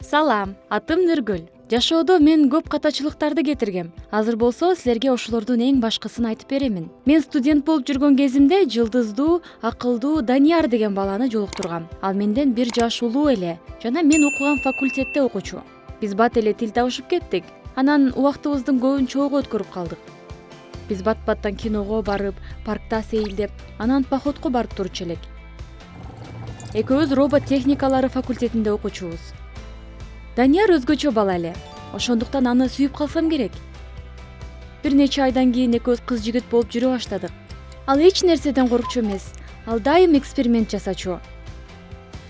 Салам, атым Нургүл. Жашоодо мен көп катачылыктарды кетиргем. Азыр болсо силерге ошолордун эң башкысын айтып беремин. Мен студент болуп жүргөн кезимде жылдыздуу, акылдуу Данияр деген баланы жолуктургам. Ал менден 1 жаш улуу эле жана мен окуган факультетте окуучу. Биз бат эле тил табышып кеттик. Анан убактыбыздын көбүн чогуу өткөрүп калдык. Биз бат-баттан киного барып, паркта сейилдеп, анан походко барып турчу элек. Экөөбүз робот техникалары факультетинде окучубуз. Данияр өзгөчө бала эле. Ошондуктан аны сүйүп калсам керек. Бир нече айдан кийин экөөбүз кыз жигит болуп жүрө баштадык. Ал эч нерседен коркчу эмес. Ал дайым эксперимент жасачу.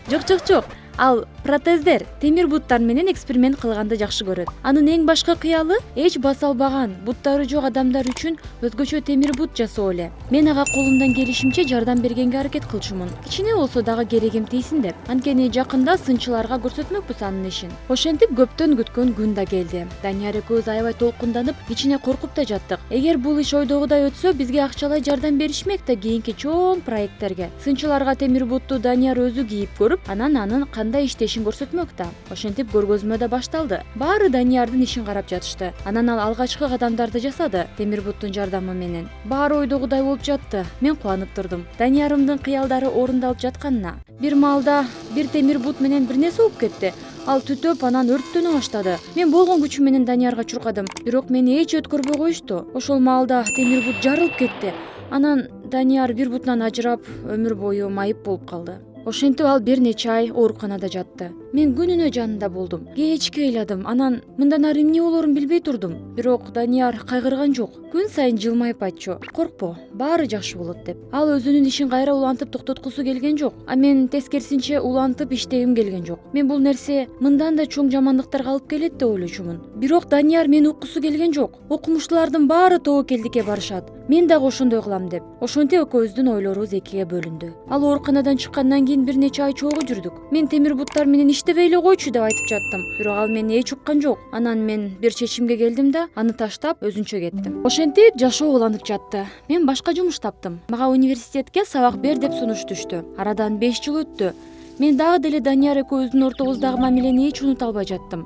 Жок. Ал протездер, темир буттар менен эксперимент кылганды жакшы көрөт. Анын эң башкы кыялы эч баса албаган, буттары жок адамдар үчүн өзгөчө темир бут жасоо эле. Мен ага колумдан келишимче жардам бергенге аракет кылчумун. Кичине болсо дагы керегим тийсин деп. Анткени жакында сынчыларга көрсөтмөкпүз анын ишин. Ошентип көптөн күткөн күн да келди. Данияр экөөбүз аябай толкунданып, кичине коркуп да жаттык. Эгер бул иш ойдогудай өтсө, бизге акчалай жардам беришмек да кийинки чоң проекттерге. Сынчыларга темир бутту Данияр өзү кийип көрүп, анын кандай иштешин көрсөтмөк да. Ошентип көргөзмө да башталды. Баары Даниярдын ишин карап жатышты. Анан ал алгачкы кадамдарды жасады темир буттун жардамы менен. Баары ойдогудай болуп жатты. Мен кубанып турдум. Даниярымдын кыялдары орундалып жатканына. Бир маалда бир темир бут менен бир нерсе болуп кетти. Ал түтөп, анан өрттөнө баштады. Мен болгон күчүм менен Даниярга чуркадым. Бирок мени эч өткөрбөй коюшту. Ошол маалда темир бут жарылып кетти. Анан Данияр бир бутунан ажырап, өмүр бою майып болуп калды. Ошентип ал бир нече ай ооруканада жатты. Мен күнүнө жанында болдум. Кечке ыйладым. Анан мындан ары эмне болорун билбей турдум. Бирок Данияр кайгырган жок. Күн сайын жылмайып айтчу: "Коркпо, баары жакшы болот" деп. Ал өзүнүн ишин кайра улантып токтоткусу келген жок. А мен тескерисинче улантып иштегим келген жок. Мен бул нерсе мындан да чоң жамандыктарга алып келет деп ойлочумун. Бирок Данияр мени уккусу келген жок. Окумуштуулардын баары тобокелдикке барышат. Мен дагы ошондой кылам деп. Ошентип экөөбүздүн ойлорубуз экиге бөлүндү. Ал ооруканадан чыккандан кийин бир нече ай чогуу жүрдүк. Мен темир буттар менен иштебей эле койчу деп айтып жаттым. Бирок ал мени эч уккан жок. Анан мен бир чечимге келдим да, аны таштап өзүнчө кеттим. Ошентип жашоо уланып жатты. Мен башка жумуш таптым. Мага университетке сабак бер деп сунуш түштү. Арадан 5 жыл өттү. Мен дагы деле Данияр экөөбүздүн ортобуздагы мамилени эч унута албай жаттым.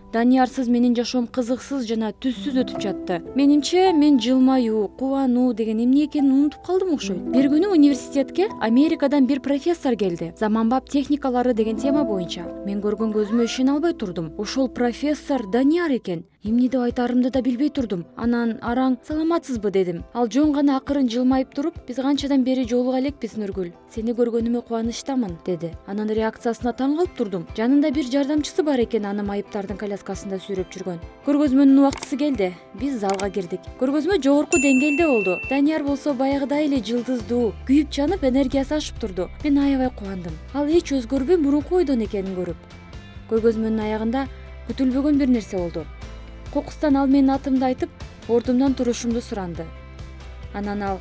Даниярсыз менин жашоом кызыксыз жана түссүз өтүп жатты. Менимче мен жылмаюу, кубануу деген эмне экенин унутуп калдым окшойт. Бир күнү университетке Америкадан бир профессор келди. Заманбап техникалары деген тема боюнча. Мен көргөн көзүмө ишене албай турдум. Ошол профессор Данияр экен. Эмне деп айтаарымды да билбей турдум. Анан араң саламатсызбы дедим. Ал жөн гана акырын жылмайып туруп: "Биз канчадан бери жолуга элекпиз, Нургүл. Сени көргөнүмө кубанычтамын" деди. Анын реакциясына таң калып турдум. Жанында бир жардамчысы бар экен, аны майыптардын коляскасында сүйрөп жүргөн. Көргөзмөнүн убактысы келди. Биз залга кирдик. Көргөзмө жогорку деңгээлде болду. Данияр болсо баягыдай эле жылдыздуу, күйүп жанып, энергиясы ашып турду. Мен аябай кубандым. Ал эч өзгөрбөй мурунку ойдон экенин көрүп. Көргөзмөнүн аягында күтүлбөгөн бир нерсе болду. Кокустан ал менин атымды айтып, ордумдан турушумду суранды. Анан ал: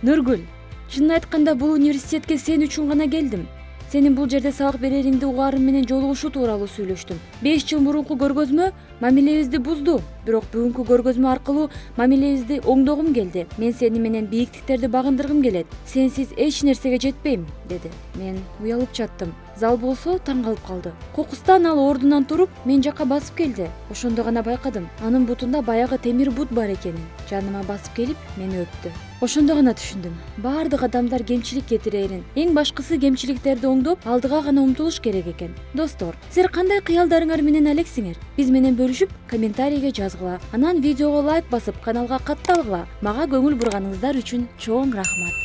"Нургүл, чынын айтканда бул университетке сен үчүн гана келдим. Сенин бул жерде сабак берериңди угаарым менен жолугушуу тууралуу сүйлөштүм. 5 жыл мурунку көргөзмө мамилебизди бузду. Бирок бүгүнкү көргөзмө аркылуу мамилебизди оңдогум келди. Мен сени менен бийиктиктерди багындыргым келет. Сенсиз эч нерсеге жетпейм" деди. Мен уялып жаттым. Зал болсо таң калып калды. Кокустан ал ордунан туруп, мен жакка басып келди. Ошондо гана байкадым, анын бутунда баягы темир бут бар экенин. Жаныма басып келип, мени өптү. Ошондо гана түшүндүм. Баардык адамдар кемчилик кетирерин. Эң башкысы кемчиликтерди оңдоп, алдыга гана умтулуш керек экен. Достор, силер кандай кыялдарыңар менен алексиңер? Биз менен бөлүшүп, комментарийге жазгыла. Анан видеого лайк басып, каналга катталгыла. Мага көңүл бурганыңыздар үчүн чоң рахмат.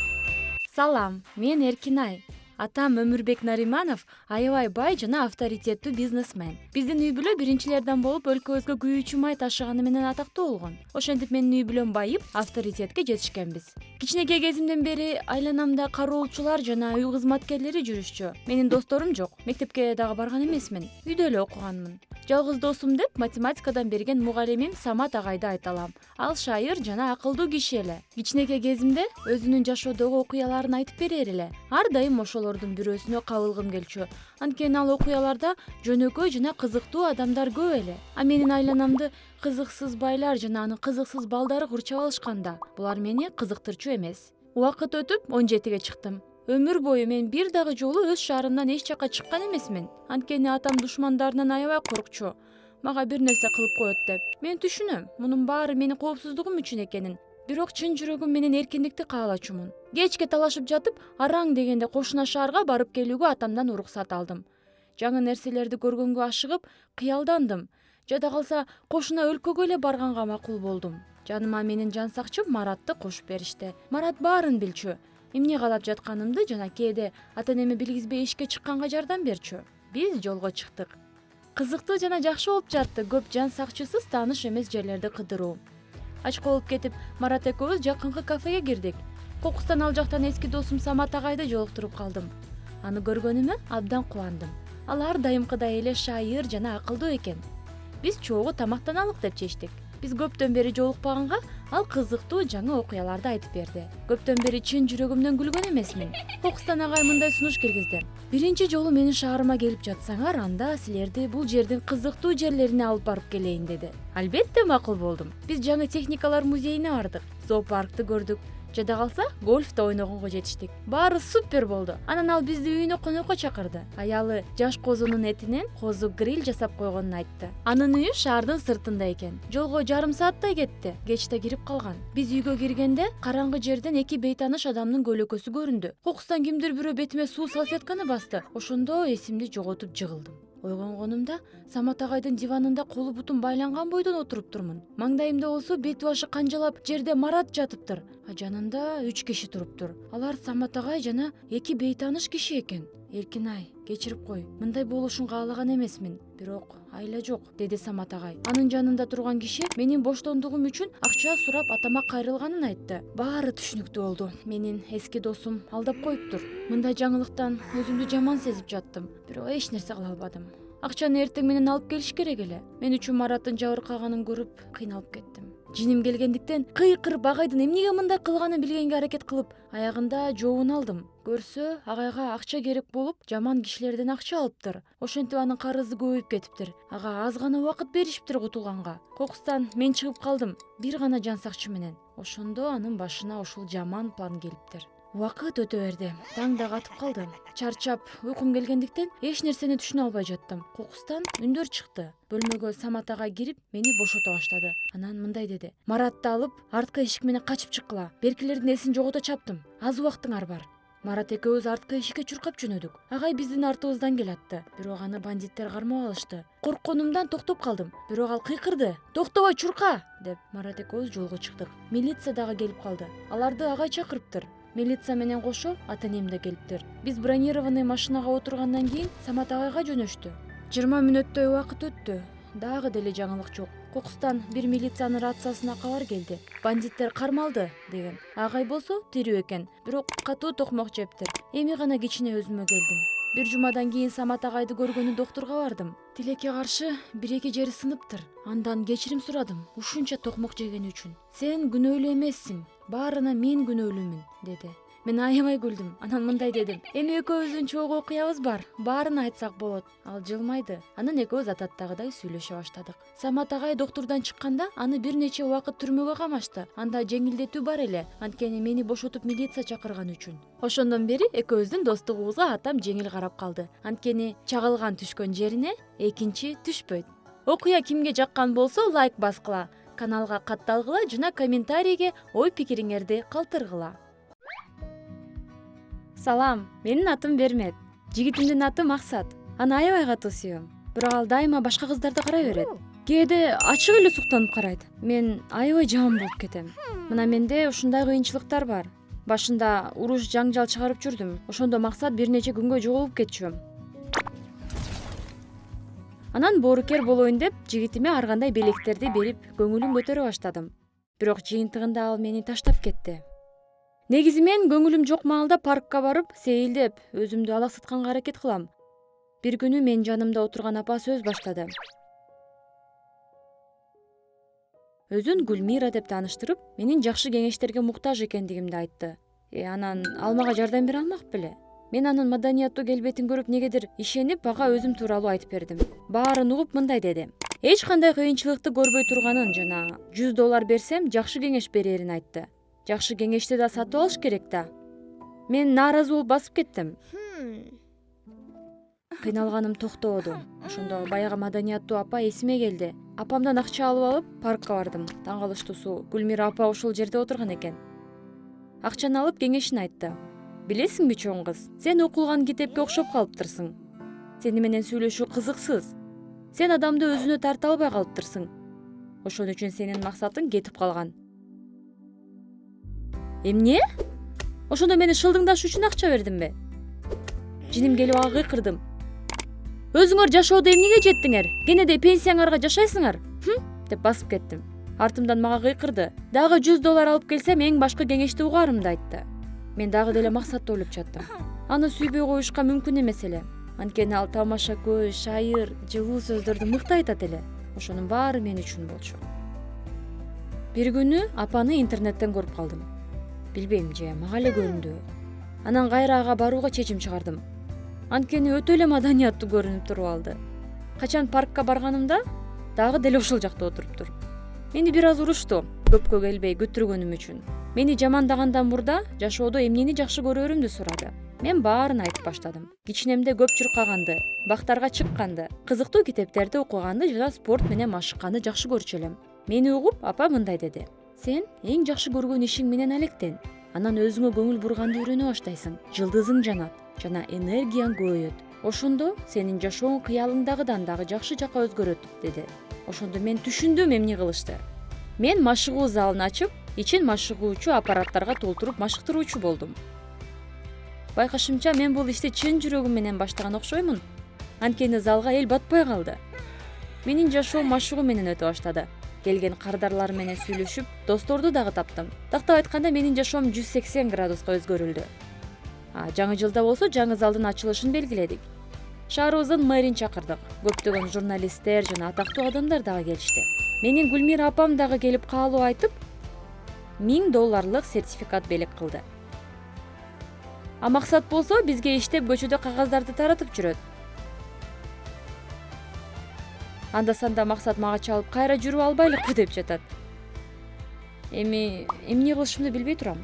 Салам, мен Эркинай. Атам Өмүрбек Нариманов аябай бай жана авторитеттүү бизнесмен. Биздин үй бүлө биринчилерден болуп өлкөбүзгө күйүүчү май ташыганы менен атактуу болгон. Ошентип менин үй бүлөм байып, авторитетке жетишкенбиз. Кичинекей кезимден бери айланамда кароолчулар жана үй кызматкерлери жүрүшчү. Менин досторум жок. Мектепке дагы барган эмесмин. Үйдө эле окуганмын. Жалгыз досум деп математикадан берген мугалимим Самат агайды айта алам. Ал шайыр жана акылдуу киши эле. Кичинекей кезимде өзүнүн жашоодогу окуяларын айтып берер эле. Ар дайым ошолордун бирөөсүнө кабылгым келчү. Анткени ал окуяларда жөнөкөй жана кызыктуу адамдар көп эле. А менин айланамды кызыксыз байлар жана анын кызыксыз балдары курчап алышканда, булар мени кызыктырчу эмес. Убакыт өтүп 17ге чыктым. Өмүр бою мен бир дагы жолу өз шаарымдан эч жакка чыккан эмесмин. Анткени атам душмандарынан аябай коркчу. Мага бир нерсе кылып коет деп. Мен түшүнөм, мунун баары менин коопсуздугум үчүн экенин. Бирок чын жүрөгүм менен эркиндикти каалачумун. Кечке талашып жатып, араң дегенде кошуна шаарга барып келүүгө атамдан уруксат алдым. Жаңы нерселерди көргөнгө ашыгып, кыялдандым. Жада калса кошуна өлкөгө эле барганга макул болдум. Жаныма менин жан сакчым Маратты кошуп беришти. Марат баарын билчү. Эмне каалап жатканымды жана кээде ата-энеме билгизбей ишке чыкканга жардам берчү. Биз жолго чыктык. Кызыктуу жана жакшы болуп жатты. Көп жан сакчысыз тааныш эмес жерлерди кыдыруу. Ачка болуп кетип, Марат экөөбүз жакынкы кафеге кирдик. Кокустан ал жактан эски досум Самат агайды жолуктуруп калдым. Аны көргөнүмө абдан кубандым. Ал ар дайымкыдай эле шайыр жана акылдуу экен. Биз чогуу тамактаналык деп чечтик. Биз көптөн бери жолукпаганга ал кызыктуу жаңы окуяларды айтып берди. Көптөн бери чын жүрөгүмдөн күлгөн эмесмин. Кокустан агай мындай сунуш киргизди. Биринчи жолу менин шаарыма келип жатсаңар, анда силерди бул жердин кызыктуу жерлерине алып барып келейин деди. Албетте макул болдум. Биз жаңы техникалар музейине бардык. Зоопаркты көрдүк. Жада калса гольфто ойногонго жетиштик. Баары супер болду. Анан ал бизди үйүнө конокко чакырды. Аялы жаш козунун этинен козу гриль жасап койгонун айтты. Анын үйү шаардын сыртында экен. Жолго жарым сааттай кетти. Кеч да кирип калган. Биз үйгө киргенде караңгы жерден эки бейтааныш адамдын көлөкөсү көрүндү. Кокустан кимдир бирөө бетиме суу салфетканы басты. Ошондо эсимди жоготуп жыгылдым. Ойгонгонумда Самат агайдын диванында колу бутум байланган бойдон отуруп турмун. Маңдайымда болсо бет башы канжалап жерде Марат жатыптыр. А жанында 3 киши туруптур. Алар Самат агай жана эки бейтааныш киши экен. Эркин-ай, кечирип кой. Мындай болушун каалаган эмесмин. Бирок айла жок, деди Самат агай. Анын жанында турган киши менин боштондугум үчүн акча сурап атама кайрылганын айтты. Баары түшүнүктүү болду. Менин эски досум алдап коюптур. Мындай жаңылыктан өзүмдү жаман сезип жаттым. Бирок эч нерсе кыла албадым. Акчаны эртең менен алып келиш керек эле. Мен үчүн Мараттын жабыркаганын көрүп кыйналып кеттим. Жиним келгендиктен кыйкырып агайдын эмнеге мындай кылганын билгенге аракет кылып, аягында жообун алдым. Көрсө, агайга акча керек болуп, жаман кишилерден акча алыптыр. Ошентип анын карызы көбөйүп кетиптир. Ага аз гана убакыт беришиптир кутулганга. Кокустан мен чыгып калдым, бир гана жан сакчы менен. Ошондо анын башына ушул жаман план келиптир. Убакыт өтө берди. Таң да катып калды. Чарчап, уйкум келгендиктен эч нерсени түшүнө албай жаттым. Кокустан үндөр чыкты. Бөлмөгө Самат агай кирип, мени бошото баштады. Анан мындай деди: "Маратты алып, арткы эшик менен качып чыккыла. Беркилердин эсин жогото чаптым. Аз убактыңар бар." Марат экөөбүз арткы эшикке чуркап жөнөдүк. Агай биздин артыбыздан келатты. Бирок аны бандиттер кармап алышты. Коркконумдан токтоп калдым. Бирок ал кыйкырды: "Токтобой, чурка!" деп. Марат экөөбүз жолго чыктык. Милиция дагы келип калды. Аларды агай чакырыптыр. Милиция менен кошо ата-энем да келиптир. Биз бронированный машинага отургандан кийин Самат агайга жөнөштү. 20 мүнөттөй убакыт өттү. Дагы деле жаңылык жок. Кокустан бир милициянын рациясына кабар келди. Бандиттер кармалды деген. Агай болсо тирүү экен, бирок катуу токмок жептир. Эми гана кичине өзүмө келдим. Бир жумадан кийин Самат агайды көргөнү доктурга бардым. Тилекке каршы 1-2 жери сыныптыр. Андан кечирим сурадым, ушунча токмок жегени үчүн. "Сен күнөөлүү эмессиң, баарына мен күнөөлүүмүн", деди. Мен аябай күлдүм. Анан мындай дедим: "Эми экөөбүздүн чогуу окуябыз бар. Баарын айтсак болот." Ал жылмайды. Анан экөөбүз адаттагыдай сүйлөшө баштадык. Самат агай доктурдан чыкканда аны бир нече убакыт түрмөгө камашты. Анда жеңилдетүү бар эле, анткени мени бошотуп милиция чакырган үчүн. Ошондон бери экөөбүздүн достугубузга атам жеңил карап калды. Анткени чагылган түшкөн жерине экинчи түшпөйт. Окуя кимге жаккан болсо лайк баскыла, каналга катталгыла жана комментарийге ой пикириңерди калтыргыла. Салам, менин атым Бермет. Жигитимдин аты Максат. Аны аябай катуу сүйөм. Бирок ал дайыма башка кыздарды карай берет. Кээде ачык эле суктанып карайт. Мен аябай жаман болуп кетем. Мына менде ушундай кыйынчылыктар бар. Башында уруш жаңжал чыгарып жүрдүм. Ошондо максат бир нече күнгө жоголуп кетчүм. Анан боорукер болоюн деп жигитиме ар кандай белектерди берип көңүлүн көтөрө баштадым. Бирок жыйынтыгында ал мени таштап кетти. Негизи мен көңүлүм жок маалда паркка барып, сейилдеп, өзүмдү алаксатканга аракет кылам. Бир күнү мен жанымда отурган апа сөз баштады. Өзүн Гүлмира деп тааныштырып, менин жакшы кеңештерге муктаж экендигимди айтты. Анан ал мага жардам бере алмак беле? Мен анын маданияттуу келбетин көрүп негедир ишенип, ага өзүм тууралуу айтып бердим. Баарын угуп мындай деди: "Эч кандай кыйынчылыкты көрбөй турганын жана $100 берсем жакшы кеңеш берерин айтты. Жакшы кеңешти да сатып алыш керек да." Мен нааразы болуп басып кеттим. Кыйналганым токтободу. Ошондо баягы маданияттуу апа эсиме келди. Апамдан акча алып паркка бардым. Таң калыштуусу Гүлмира апа ошол жерде отурган экен. Акчаны алып кеңешин айтты. Билесиңби чоң кыз, сен окулган китепке окшоп калыптырсың. Сени менен сүйлөшүү кызыксыз. Сен адамды өзүнө тарта албай калыптырсың. Ошон үчүн сенин максатың кетип калган. Эмне? Ошондо мени шылдыңдаш үчүн акча бердимби? Жиним келип ага кыйкырдым. Өзүңөр жашоодо эмнеге жеттиңер? Кенеде пенсияңарга жашайсыңар? Деп басып кеттим. Артымдан мага кыйкырды. Дагы $100 алып келсем эң башкы кеңешти угаарымды айтты. Мен дагы деле максатты ойлоп чаттым. Аны сүйбөй коюшка мүмкүн эмес эле. Анткени ал тамаша көз, шайыр, жылуу сөздөрдү мыкты айтат эле. Ошонун баары мен үчүн болчу. Бир күнү апаны интернеттен көрүп калдым. Билбейм же, мага эле көрүндү. Анан кайра ага барууга чечим чыгардым. Анткени өтө эле маданияттуу көрүнүп туруп алды. Качан паркка барганымда дагы деле ошол жакта отуруптур. Мени бир аз урушту, көпкө келбей күттүргөнүм үчүн. Мени жамандагандан мурда жашоодо эмнени жакшы көрөрүмдү сурады. Мен баарын айтып баштадым. Кичинемде көп чуркаганды, бактарга чыкканды, кызыктуу китептерди окуганды жана спорт менен машыкканды жакшы көрчү элем. Мени угуп, апа мындай деди. Сен эң жакшы көргөн ишиң менен алектен. Анан өзүңө көңүл бурганды үйрөнө баштайсың. Жылдызың жанат жана энергияң көбөйөт. Ошондо сенин жашооң кыялыңдагыдан дагы жакшы жака өзгөрөт, деди. Ошондо мен түшүндүм эмне кылышты. Мен машыгуу залын ачып, ичин машыгуучу аппараттарга толтуруп машыктыруучу болдум. Байкашымча, мен бул ишти чын жүрөгүм менен баштаган окшоймун. Анткени залга эл батпай калды. Менин жашоом машыгуу менен өтө баштады. Келген кардарлар менен сүйлөшүп, досторду дагы таптым. Тактап айтканда, менин жашоом 180 градуска өзгөрүлдү. Жаңы жылда болсо жаңы залдын ачылышын белгиледик. Шаарыбыздын мэрин чакырдык. Көптөгөн журналисттер жана атактуу адамдар дагы келишти. Менин Гүлмира апам дагы келип каалоо айтып, $1000 сертификат белек кылды. Максат болсо бизге иштеп көчөдө кагаздарды таратып жүрөт. Анда-санда Максат мага чалып, кайра жүрүп албайлыкпы деп жатат. Эмне кылышымды билбей турам.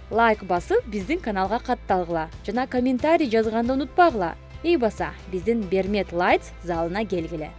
Лайк басып, биздин каналга катталгыла жана комментарий жазганды унутпагыла. И баса, биздин Бермет Лайт залына келгиле.